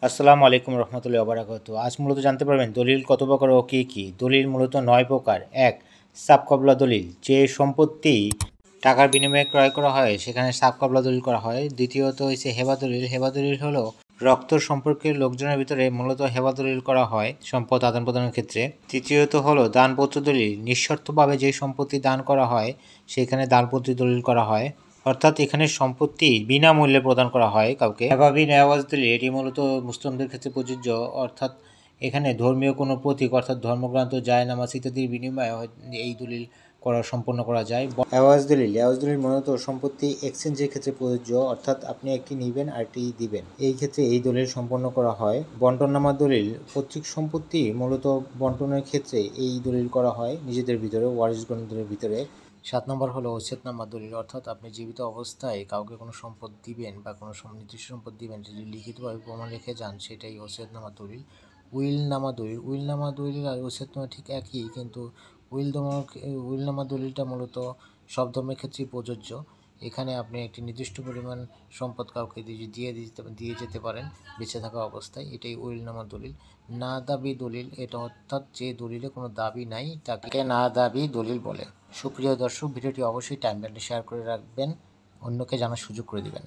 আসসালামু আলাইকুম রহমতুল্লাহি ওয়া বারাকাতুহু। আজ মূলত জানতে পারবেন দলিল কত প্রকার ও কী কী। দলিল মূলত ৯ প্রকার। ১. সাবকবলা দলিল, যে সম্পত্তি টাকার বিনিময়ে ক্রয় করা হয় সেখানে সাবকবলা দলিল করা হয়। দ্বিতীয়ত হচ্ছে হেবা দলিল। হেবা দলিল হলো রক্ত সম্পর্কের লোকজনের ভিতরে মূলত হেবা দলিল করা হয় সম্পদ আদান প্রদানের ক্ষেত্রে। তৃতীয়ত হলো দানপত্র দলিল, নিঃশর্তভাবে যে সম্পত্তি দান করা হয় সেখানে দানপত্র দলিল করা হয়, অর্থাৎ এখানে সম্পত্তি বিনামূল্যে প্রদান করা হয় কাউকে। হেবাবি নেওয়াজ দলিল, এটি মূলত মুসলিমদের ক্ষেত্রে প্রযোজ্য, অর্থাৎ এখানে ধর্মীয় কোনো প্রতীক অর্থাৎ ধর্মগ্রন্থ, জায়নামাজ ইত্যাদির বিনিময়ে এই দলিল সম্পন্ন করা যায়। এওয়াজ দলিল, এওয়াজ দলিল মূলত সম্পত্তি এক্সচেঞ্জের ক্ষেত্রে প্রযোজ্য, অর্থাৎ আপনি একটি নিবেন আরটি দিবেন, এই ক্ষেত্রে এই দলিল সম্পন্ন করা হয়। বন্টননামা দলিল, পৈতৃক সম্পত্তি মূলত বন্টনের ক্ষেত্রে এই দলিল করা হয় নিজেদের ভিতরে, ওয়ারিশগণদের ভিতরে। ৭ নম্বর হলো ওসিয়তনামা দলিল, অর্থাৎ আপনি জীবিত অবস্থায় কাউকে কোনো সম্পদ দিবেন বা কোনো নির্দিষ্ট সম্পদ দিবেন, যদি লিখিতভাবে প্রমাণ রেখে যান সেটাই ওসিয়তনামা দলিল। উইলনামা দলিল, উইলনামা দলিল আর ওসিয়তনামা ঠিক একই, কিন্তু উইলনামা দলিলটা মূলত সব ধর্মের ক্ষেত্রেই প্রযোজ্য। এখানে আপনি একটি নির্দিষ্ট পরিমাণ সম্পদ কাউকে দিয়ে যেতে পারেন বেঁচে থাকা অবস্থায়, এটাই উইলনামা দলিল। না দাবি দলিল, এটা অর্থাৎ যে দলিলে কোনো দাবি নাই তাকে না দাবি দলিল বলে। সুপ্রিয় দর্শক, ভিডিওটি অবশ্যই টাইমলাইনে শেয়ার করে রাখবেন, অন্যকে জানার সুযোগ করে দিবেন।